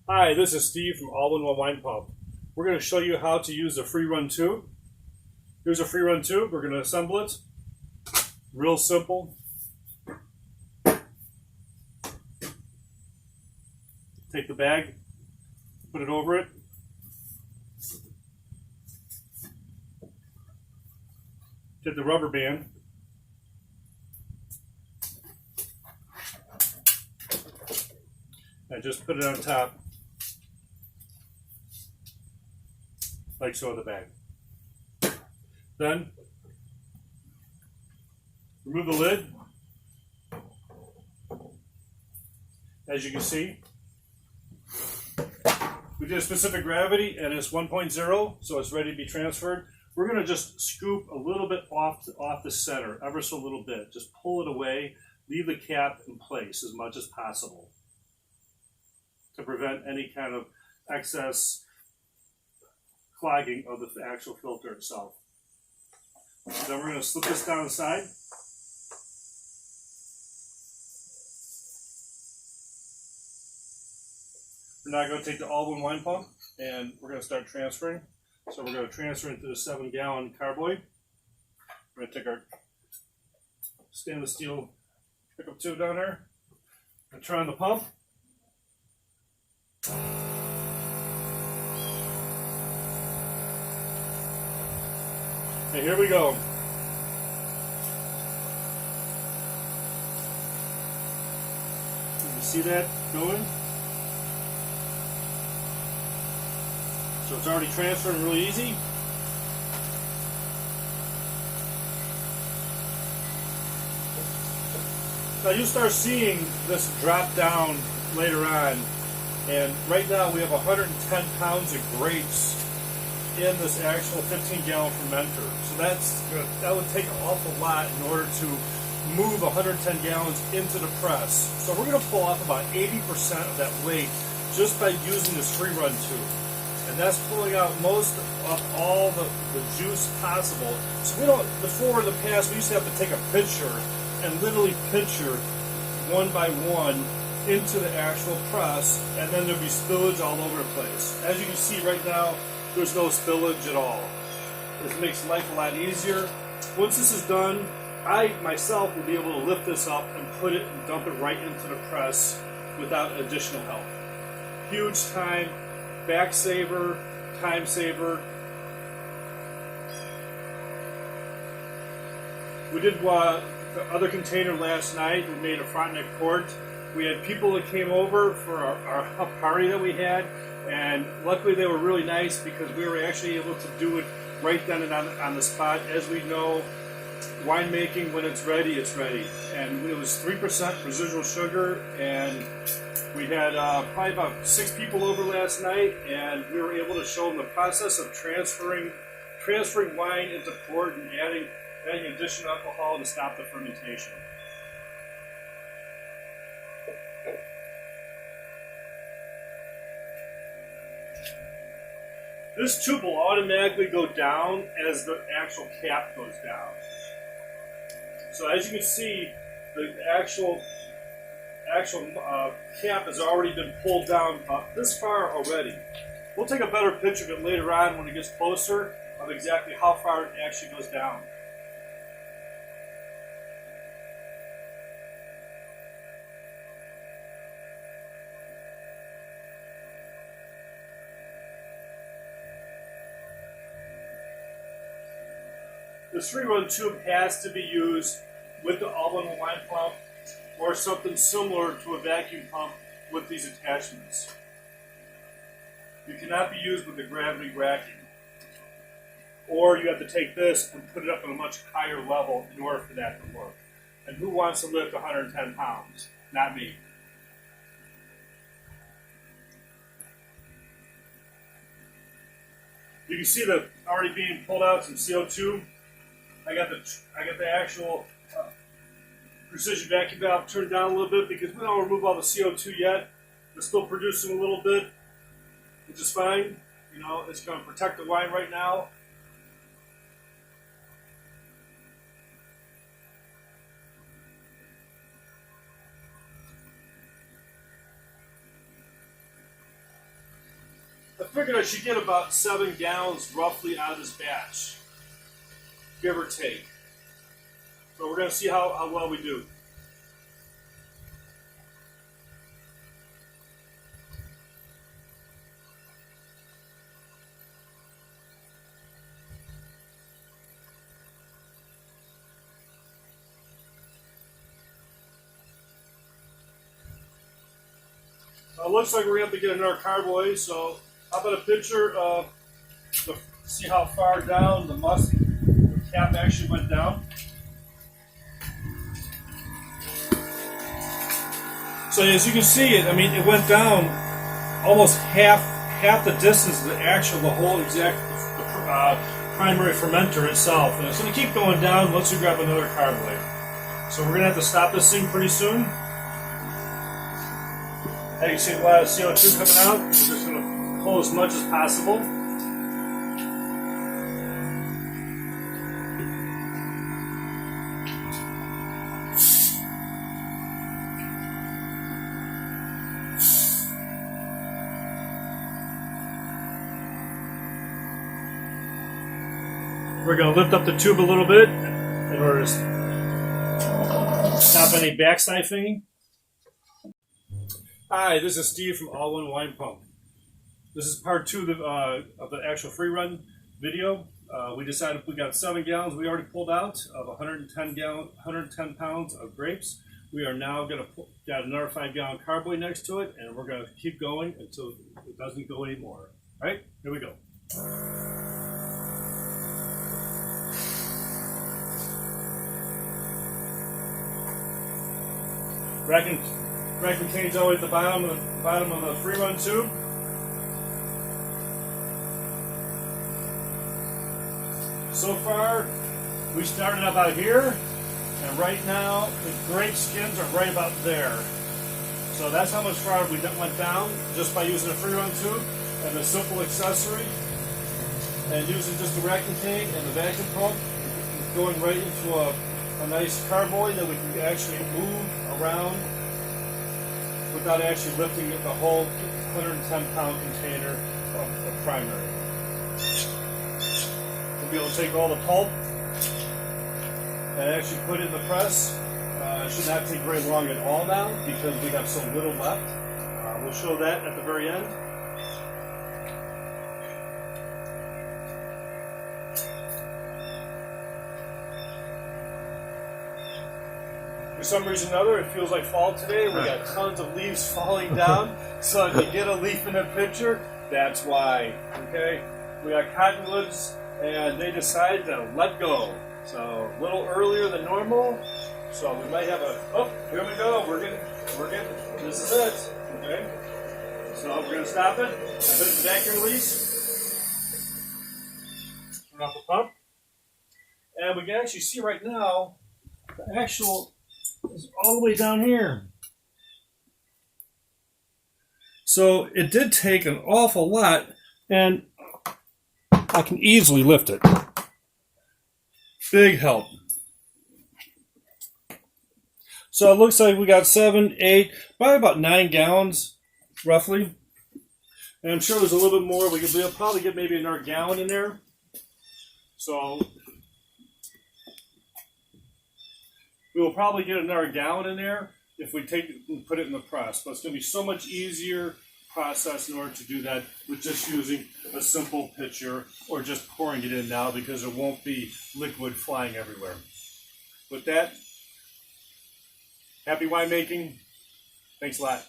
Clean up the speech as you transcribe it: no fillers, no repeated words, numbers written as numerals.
Hi, this is Steve from AllinOneWinePump. We're going to show you how to use a free run tube. Here's a free run tube. We're going to assemble it. Real simple. Take the bag, put it over it. Get the rubber band. And just put it on top, like so, of the bag. Then remove the lid. As you can see, we did a specific gravity and it's 1.0, so it's ready to be transferred. We're going to just scoop a little bit off the center, ever so little bit. Just pull it away, leave the cap in place as much as possible to prevent any kind of excess clogging of the actual filter itself. Then we're going to slip this down the side. We're now going to take the AllinOneWinePump and we're going to start transferring. So we're going to transfer into the 7-gallon carboy. We're going to take our stainless steel pickup tube down there and turn on the pump. And here we go. You see that going? So it's already transferring really easy. Now you start seeing this drop down later on, and right now we have 110 pounds of grapes in this actual 15-gallon fermenter. So that would take an awful lot in order to move 110 gallons into the press. So we're going to pull off about 80% of that weight just by using this free run tube. And that's pulling out most of all the juice possible. So we don't, before in the past, we used to have to take a pitcher and literally pitcher one by one into the actual press, and then there'd be spillage all over the place. As you can see right now, there's no spillage at all. This makes life a lot easier. Once this is done, I myself will be able to lift this up and put it and dump it right into the press without additional help. Huge time, back saver, time saver. We did the other container last night. We made a Frontenac port. We had people that came over for our party that we had, and luckily they were really nice because we were actually able to do it right then and on the spot. As we know, winemaking, when it's ready, it's ready. And it was 3% residual sugar, and we had probably about 6 people over last night, and we were able to show them the process of transferring wine into port and adding additional alcohol to stop the fermentation. This tube will automatically go down as the actual cap goes down. So as you can see, the actual cap has already been pulled down this far already. We'll take a better picture of it later on when it gets closer of exactly how far it actually goes down. This free run tube has to be used with the AllinOneWinePump or something similar to a vacuum pump with these attachments. You cannot be used with the gravity racking. Or you have to take this and put it up at a much higher level in order for that to work. And who wants to lift 110 pounds? Not me. You can see that already being pulled out some CO2. I got the actual precision vacuum valve turned down a little bit because we don't remove all the CO2 yet. It's still producing a little bit, which is fine. You know, it's going to protect the wine right now. I figured I should get about 7 gallons roughly out of this batch, give or take. So we're going to see how well we do. Looks like we're going to have to get another carboy, so how about a picture to see how far down the cap actually went down. So as you can see, it went down almost half the distance of the whole exact primary fermenter itself. And it's going to keep going down once we grab another carboy. So we're going to have to stop this thing pretty soon. As you can see a lot of CO2 coming out. We're just going to pull as much as possible. We're going to lift up the tube a little bit in order to stop any back siphoning. Hi, this is Steve from AllinOneWinePump. This is part 2 of the actual free run video. We decided we got 7 gallons we already pulled out of 110 pounds of grapes. We are now going to got another 5-gallon carboy next to it, and we're going to keep going until it doesn't go anymore. All right, here we go. Rack contains always the bottom of the free run tube. So far, we started about here, and right now the grape skins are right about there. So that's how much farther we went down just by using a free run tube and a simple accessory, and using just the rack contain and the vacuum pump, going right into a nice carboy that we can actually move around without actually lifting the whole 110-pound container of primary. We'll be able to take all the pulp and actually put it in the press. It should not take very long at all now because we have so little left. We'll show that at the very end. For some reason or another, it feels like fall today. We got tons of leaves falling down. So if you get a leaf in a picture, that's why. Okay? We got cottonwoods, and they decided to let go. So a little earlier than normal. So we might have here we go. We're getting, this is it. Okay? So we're going to stop it. Hit the vacuum release. Turn off the pump. And we can actually see right now the actual is all the way down here. So it did take an awful lot, and I can easily lift it. Big help. So it looks like we got 7, 8, probably about 9 gallons, roughly. And I'm sure there's a little bit more. We'll probably get maybe another gallon in there. So we will probably get another gallon in there if we take it and put it in the press. But it's going to be so much easier process in order to do that with just using a simple pitcher or just pouring it in now because there won't be liquid flying everywhere. With that, happy winemaking. Thanks a lot.